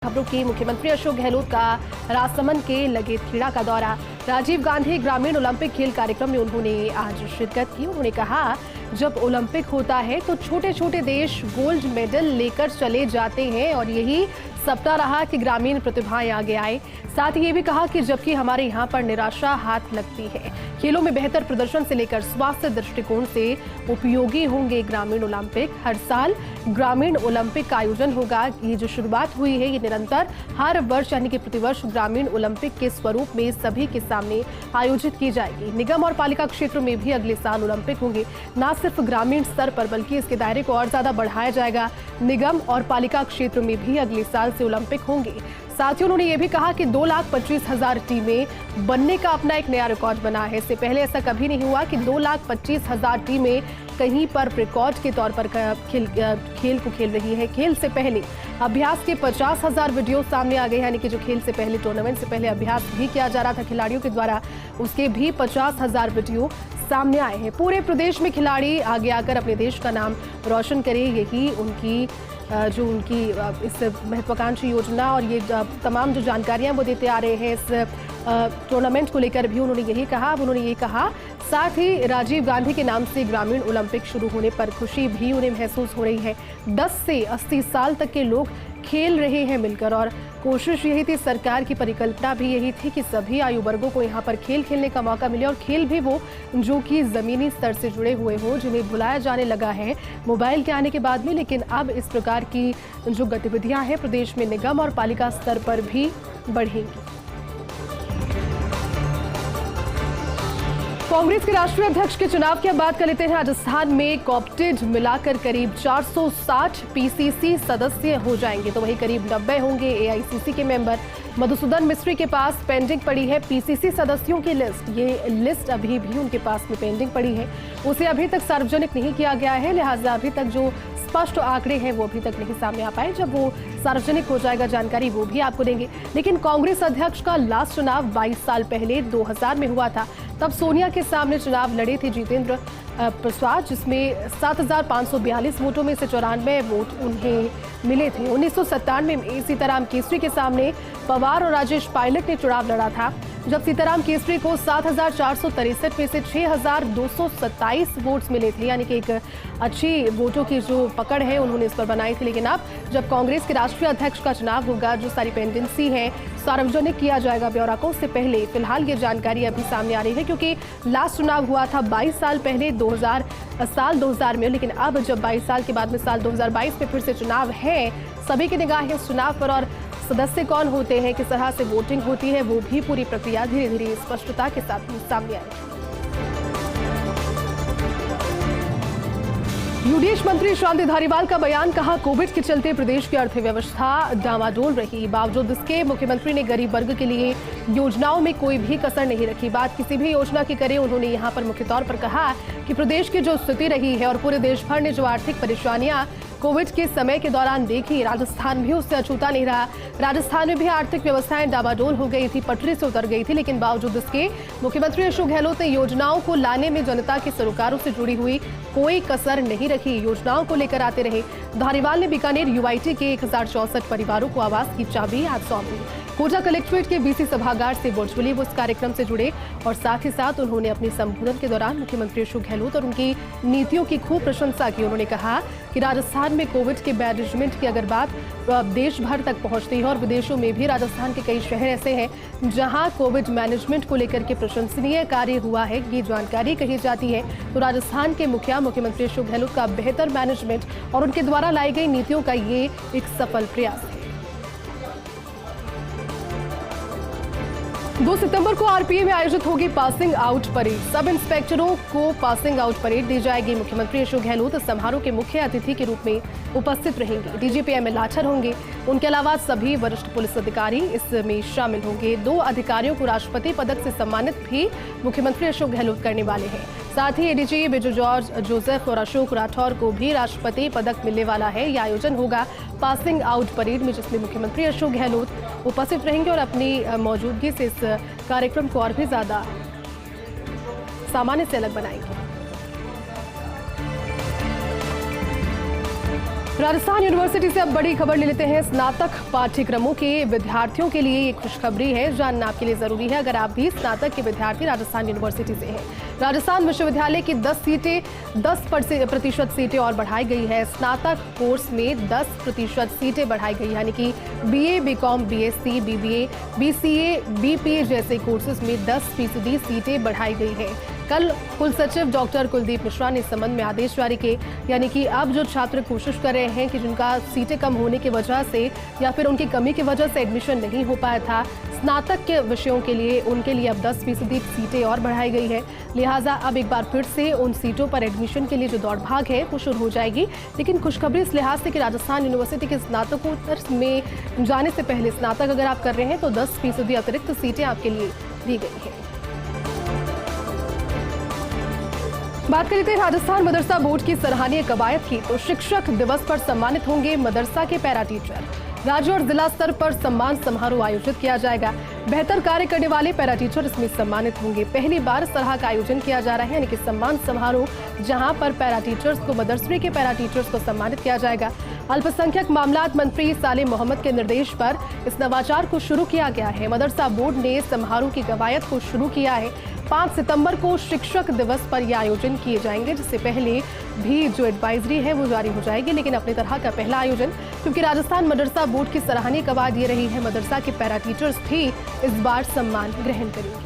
खबरों की। मुख्यमंत्री अशोक गहलोत का राजसमंद के लगेथखेड़ा का दौरा। राजीव गांधी ग्रामीण ओलंपिक खेल कार्यक्रम में उन्होंने आज शिरकत की। उन्होंने कहा, जब ओलंपिक होता है तो छोटे छोटे देश गोल्ड मेडल लेकर चले जाते हैं और यही सपना रहा कि ग्रामीण प्रतिभाएं आगे आए। साथ ही ये भी कहा कि जबकि हमारे यहाँ पर निराशा हाथ लगती है, खेलों में बेहतर प्रदर्शन से लेकर स्वास्थ्य दृष्टिकोण से उपयोगी होंगे ग्रामीण ओलंपिक। हर साल ग्रामीण ओलंपिक का आयोजन होगा। ये जो शुरुआत हुई है ये निरंतर हर वर्ष यानी कि प्रतिवर्ष ग्रामीण ओलंपिक के स्वरूप में सभी के सामने आयोजित की जाएगी। निगम और पालिका क्षेत्रों में भी अगले साल ओलंपिक होंगे। न सिर्फ ग्रामीण स्तर पर बल्कि इसके दायरे को और ज्यादा बढ़ाया जाएगा। निगम और पालिका क्षेत्र में भी अगले साल से ओलंपिक होंगे। साथ ही उन्होंने ये भी कहा कि 2,25,000 टीमें बनने का अपना एक नया रिकॉर्ड बना है। इससे पहले ऐसा कभी नहीं हुआ कि 2,25,000 टीमें कहीं पर रिकॉर्ड के तौर पर खेल को खेल रही है। खेल से पहले अभ्यास के 50,000 वीडियो सामने आ गए, यानी कि जो खेल से पहले टूर्नामेंट से पहले अभ्यास भी किया जा रहा था खिलाड़ियों के द्वारा, उसके भी 50,000 वीडियो सामने आए हैं। पूरे प्रदेश में खिलाड़ी आगे आकर अपने देश का नाम रोशन करें, यही उनकी इस महत्वाकांक्षी योजना और ये तमाम जो जानकारियां वो देते आ रहे हैं इस टूर्नामेंट को लेकर भी उन्होंने यही कहा। अब उन्होंने ये कहा, साथ ही राजीव गांधी के नाम से ग्रामीण ओलंपिक शुरू होने पर खुशी भी उन्हें महसूस हो रही है। 10 से 80 साल तक के लोग खेल रहे हैं मिलकर और कोशिश यही थी, सरकार की परिकल्पना भी यही थी कि सभी आयु वर्गों को यहाँ पर खेल खेलने का मौका मिले और खेल भी वो जो कि जमीनी स्तर से जुड़े हुए हो, जिन्हें भुलाया जाने लगा है मोबाइल के आने के बाद में। लेकिन अब इस प्रकार की जो गतिविधियां हैं प्रदेश में निगम और पालिका स्तर पर भी बढ़ेंगी। कांग्रेस के राष्ट्रीय अध्यक्ष के चुनाव की अब बात कर लेते हैं। राजस्थान में कॉप्टेड मिलाकर करीब 460 पीसीसी सदस्य हो जाएंगे, तो वहीं करीब 90 होंगे एआईसीसी के मेंबर। मधुसूदन मिस्त्री के पास पेंडिंग पड़ी है पीसीसी सदस्यों की लिस्ट। ये लिस्ट अभी भी उनके पास में पेंडिंग पड़ी है, उसे अभी तक सार्वजनिक नहीं किया गया है, लिहाजा अभी तक जो स्पष्ट आंकड़े हैं वो अभी तक नहीं सामने आ पाए। जब वो सार्वजनिक हो जाएगा जानकारी वो भी आपको देंगे। लेकिन कांग्रेस अध्यक्ष का लास्ट चुनाव 22 साल पहले 2000 में हुआ था। तब सोनिया के सामने चुनाव लड़े थे जितेंद्र प्रसाद, जिसमें 7,542 वोटों में से 94 वोट उन्हें मिले थे। 1997 में सीताराम केसरी के सामने पवार और राजेश पायलट ने चुनाव लड़ा था, जब सीताराम केसरी को 7,463 में से 6,227 वोट्स मिले थे, यानी कि एक अच्छी वोटों की जो पकड़ है उन्होंने इस पर बनाई थी। लेकिन अब जब कांग्रेस के राष्ट्रीय अध्यक्ष का चुनाव होगा, जो सारी पेंडेंसी है सार्वजनिक किया जाएगा ब्यौरा को। उससे पहले फिलहाल ये जानकारी अभी सामने आ रही है, क्योंकि लास्ट चुनाव हुआ था 22 साल पहले साल 2000 में। लेकिन अब जब 22 साल के बाद में साल 2022 में फिर से चुनाव है, सभी की निगाहें इस चुनाव पर और सदस्य कौन होते हैं, किस तरह से वोटिंग होती है, वो भी पूरी प्रक्रिया धीरे धीरे स्पष्टता के साथ सामने आएगी। यूडीएच मंत्री शांति धारीवाल का बयान, कहा कोविड के चलते प्रदेश की अर्थव्यवस्था डामाडोल रही, बावजूद इसके मुख्यमंत्री ने गरीब वर्ग के लिए योजनाओं में कोई भी कसर नहीं रखी। बात किसी भी योजना की करें, उन्होंने यहां पर मुख्य तौर पर कहा कि प्रदेश की जो स्थिति रही है और पूरे देश भर ने जो आर्थिक परेशानियां कोविड के समय के दौरान देखी, राजस्थान भी उससे अछूता नहीं रहा। राजस्थान में भी आर्थिक व्यवस्थाएं डामाडोल हो गई थी, पटरी से उतर गई थी, लेकिन बावजूद इसके मुख्यमंत्री अशोक गहलोत ने योजनाओं को लाने में जनता के सरोकारों से जुड़ी हुई कोई कसर नहीं रखी, योजनाओं को लेकर आते रहे। धारीवाल ने बीकानेर यूआईटी के 1064 परिवारों को आवास की चाबी आज सौंपी। कोटा कलेक्ट्रेट के बीसी सभागार से वर्चुअली वो इस कार्यक्रम से जुड़े और साथ ही साथ उन्होंने अपने संबोधन के दौरान मुख्यमंत्री अशोक गहलोत और उनकी नीतियों की खूब प्रशंसा की। उन्होंने कहा कि राजस्थान में कोविड के मैनेजमेंट की अगर बात देश भर तक पहुंचती है और विदेशों में भी राजस्थान के कई शहर ऐसे हैं जहां कोविड मैनेजमेंट को लेकर के प्रशंसनीय कार्य हुआ है, ये जानकारी कही जाती है। तो राजस्थान के मुख्यमंत्री अशोक गहलोत का बेहतर मैनेजमेंट और उनके द्वारा लाई गई नीतियों का ये एक सफल प्रयास है। 2 सितंबर को आरपीए में आयोजित होगी पासिंग आउट परेड। सब इंस्पेक्टरों को पासिंग आउट परेड दी जाएगी। मुख्यमंत्री अशोक गहलोत इस समारोह के मुख्य अतिथि के रूप में उपस्थित रहेंगे। डीजीपी एमएल लाठर होंगे, उनके अलावा सभी वरिष्ठ पुलिस अधिकारी इसमें शामिल होंगे। 2 अधिकारियों को राष्ट्रपति पदक से सम्मानित भी मुख्यमंत्री अशोक गहलोत करने वाले हैं। साथ ही एडीजी बिजू जॉर्ज जोसेफ और अशोक राठौर को भी राष्ट्रपति पदक मिलने वाला है। यह आयोजन होगा पासिंग आउट परेड में, जिसमें मुख्यमंत्री अशोक गहलोत उपस्थित रहेंगे और अपनी मौजूदगी से इस कार्यक्रम को और भी ज्यादा सामान्य से अलग बनाएंगे। राजस्थान यूनिवर्सिटी से अब बड़ी खबर ले लेते हैं। स्नातक पाठ्यक्रमों के विद्यार्थियों के लिए ये खुशखबरी है, जानना आपके लिए जरूरी है अगर आप भी स्नातक के विद्यार्थी राजस्थान यूनिवर्सिटी से हैं। राजस्थान विश्वविद्यालय की 10% सीटें और बढ़ाई गई है। स्नातक कोर्स में 10% सीटें बढ़ाई गई, यानी कि BA, BCom, BSc, BBA, BCA, BPA जैसे कोर्सेज में 10% सीटें बढ़ाई गई है। कल कुल सचिव डॉक्टर कुलदीप मिश्रा ने इस संबंध में आदेश जारी किए, यानी कि अब जो छात्र कोशिश कर रहे हैं कि जिनका सीटें कम होने की वजह से या फिर उनकी कमी की वजह से एडमिशन नहीं हो पाया था स्नातक के विषयों के लिए, उनके लिए अब 10% सीटें और बढ़ाई गई है। लिहाजा अब एक बार फिर से उन सीटों पर एडमिशन के लिए जो दौड़ भाग है वो शुरू हो जाएगी। लेकिन खुशखबरी इस लिहाज से कि राजस्थान यूनिवर्सिटी के स्नातकोत्तर में जाने से पहले स्नातक अगर आप कर रहे हैं तो 10% अतिरिक्त सीटें आपके लिए दी गई है। बात करते हैं राजस्थान मदरसा बोर्ड की सराहनीय कवायद की, तो शिक्षक दिवस पर सम्मानित होंगे मदरसा के पैरा टीचर। राज्य और जिला स्तर पर सम्मान समारोह आयोजित किया जाएगा। बेहतर कार्य करने वाले पैरा टीचर इसमें सम्मानित होंगे। पहली बार इस तरह का आयोजन किया जा रहा है, यानी कि सम्मान समारोह जहां पर पैरा टीचर्स को, मदरसे के पैरा टीचर्स को सम्मानित किया जाएगा। अल्पसंख्यक मामलात मंत्री सालेह मोहम्मद के निर्देश पर इस नवाचार को शुरू किया गया है। मदरसा बोर्ड ने समारोह की कवायद को शुरू किया है। 5 सितंबर को शिक्षक दिवस पर यह आयोजन किए जाएंगे, जिससे पहले भी जो एडवाइजरी है वो जारी हो जाएगी, लेकिन अपनी तरह का पहला आयोजन, क्योंकि राजस्थान मदरसा बोर्ड की सराहनीय कवायद ये रही है, मदरसा के पैरा टीचर्स भी इस बार सम्मान ग्रहण करेंगे।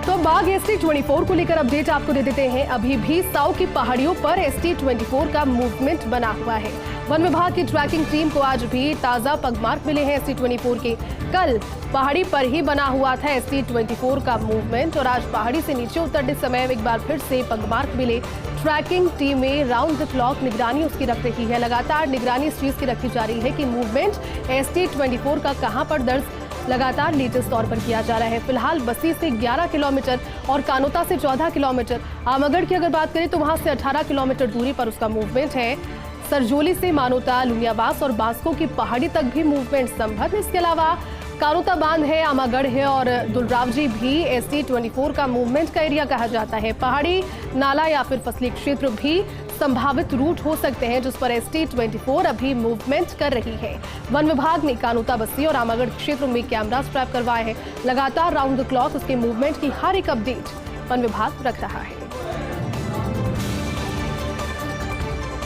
तो बाघ ST24 को लेकर अपडेट आपको दे देते हैं। अभी भी साउ की पहाड़ियों पर ST24 का मूवमेंट बना हुआ है। वन विभाग की ट्रैकिंग टीम को आज भी ताजा पगमार्क मिले हैं ST24 के। कल पहाड़ी पर ही बना हुआ था ST24 का मूवमेंट और आज पहाड़ी से नीचे उतरते समय एक बार फिर से पगमार्क मिले। ट्रैकिंग टीमें राउंड द क्लॉक निगरानी उसकी रख रही है। लगातार निगरानी इस चीज की रखी जा रही है कि मूवमेंट ST24 का कहां पर दर्ज लगातार लेटेस्ट तौर पर किया जा रहा है। फिलहाल बस्सी से 11 किलोमीटर और कानोता से 14 किलोमीटर, आमगढ़ की अगर बात करें तो वहां से 18 किलोमीटर दूरी पर उसका मूवमेंट है। सरजोली से मानोता, लुनियाबास और बास्को की पहाड़ी तक भी मूवमेंट संभव है। इसके अलावा कानोता बांध है, आमागढ़ है और दुलरावजी भी ST24 का मूवमेंट का एरिया कहा जाता है। पहाड़ी, नाला या फिर फसली क्षेत्र भी संभावित रूट हो सकते हैं जिस पर ST24 अभी मूवमेंट कर रही है। वन विभाग ने कानोता, बस्सी और आमागढ़ क्षेत्रों में कैमरा स्ट्रैप करवाए हैं। लगातार राउंड द क्लॉक उसके मूवमेंट की हर एक अपडेट वन विभाग रख रहा है।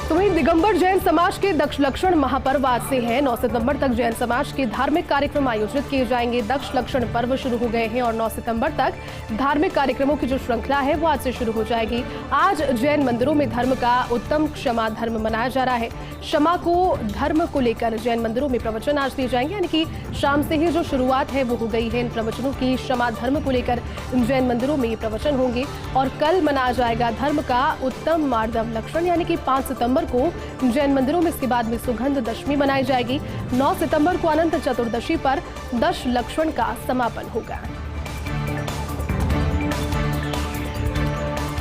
तो वहीं दिगंबर जैन समाज के दक्ष लक्षण महापर्व आज से है। 9 सितंबर तक जैन समाज के धार्मिक कार्यक्रम आयोजित किए जाएंगे। दक्ष लक्षण पर्व शुरू हो गए हैं और 9 सितंबर तक धार्मिक कार्यक्रमों की जो श्रृंखला है वो आज से शुरू हो जाएगी। आज जैन मंदिरों में धर्म का उत्तम क्षमा धर्म मनाया जा रहा है। क्षमा को धर्म को लेकर जैन मंदिरों में प्रवचन आज दिए जाएंगे, यानी कि शाम से ही जो शुरुआत है वो हो गई है इन प्रवचनों की। क्षमा धर्म को लेकर जैन मंदिरों में ये प्रवचन होंगे और कल मनाया जाएगा धर्म का उत्तम मार्दव लक्षण, यानी कि 5 सितंबर को जैन मंदिरों में। इसके बाद में सुगंध दशमी मनाई जाएगी। 9 सितंबर को अनंत चतुर्दशी पर दश लक्षण का समापन होगा।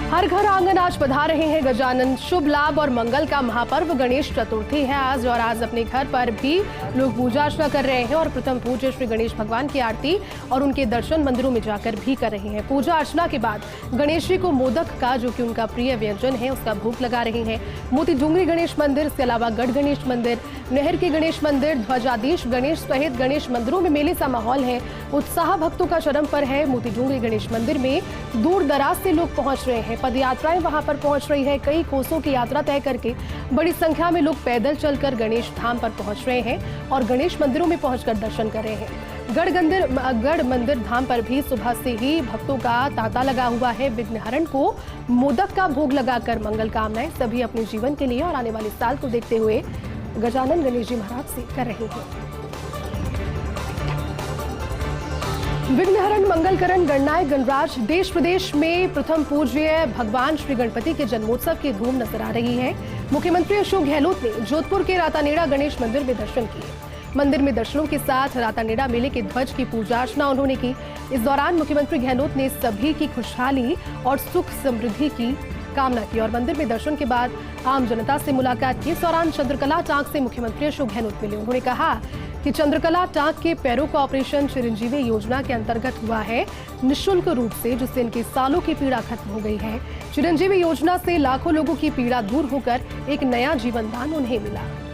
हर घर आंगन आज पधार रहे हैं गजानन। शुभ लाभ और मंगल का महापर्व गणेश चतुर्थी है आज, और आज अपने घर पर भी लोग पूजा अर्चना कर रहे हैं और प्रथम पूज्य श्री गणेश भगवान की आरती और उनके दर्शन मंदिरों में जाकर भी कर रहे हैं। पूजा अर्चना के बाद गणेश जी को मोदक का, जो कि उनका प्रिय व्यंजन है, उसका भोग लगा रहे हैं। मोती डूंगरी गणेश मंदिर, इसके अलावा गढ़ गणेश मंदिर, नहर के गणेश मंदिर, ध्वजाधीश गणेश सहित गणेश मंदिरों में मेले सा माहौल है। उत्साह भक्तों का चरम पर है। मोती डूंगरी गणेश मंदिर में दूर दराज से लोग पहुंच रहे हैं। पद यात्राएं वहां पर पहुंच रही है। कई कोसों की यात्रा तय करके बड़ी संख्या में लोग पैदल चलकर गणेश धाम पर पहुंच रहे हैं और गणेश मंदिरों में पहुंचकर दर्शन कर रहे हैं। गढ़ मंदिर धाम पर भी सुबह से ही भक्तों का तांता लगा हुआ है। विघ्नहरण को मोदक का भोग लगाकर मंगल कामनाएं सभी अपने जीवन के लिए और आने वाले साल को देखते हुए गजानन गणेश जी महाराज से कर रहे हैं। विघ्नहरण, मंगलकरण, गणनायक गणराज, देश प्रदेश में प्रथम पूज्य भगवान श्री गणपति के जन्मोत्सव की धूम नजर आ रही है। मुख्यमंत्री अशोक गहलोत ने जोधपुर के रातानेड़ा गणेश मंदिर में दर्शन किए। मंदिर में दर्शनों के साथ रातानेड़ा मेले के ध्वज की पूजा अर्चना उन्होंने की। इस दौरान मुख्यमंत्री गहलोत ने सभी की खुशहाली और सुख समृद्धि की कामना की और मंदिर में दर्शन के बाद आम जनता से मुलाकात की। इस दौरान चंद्रकला टांक से मुख्यमंत्री अशोक गहलोत मिले। उन्होंने कहा कि चंद्रकला टांक के पैरों का ऑपरेशन चिरंजीवी योजना के अंतर्गत हुआ है निःशुल्क रूप से, जिससे इनके सालों की पीड़ा खत्म हो गई है। चिरंजीवी योजना से लाखों लोगों की पीड़ा दूर होकर एक नया जीवन दान उन्हें मिला।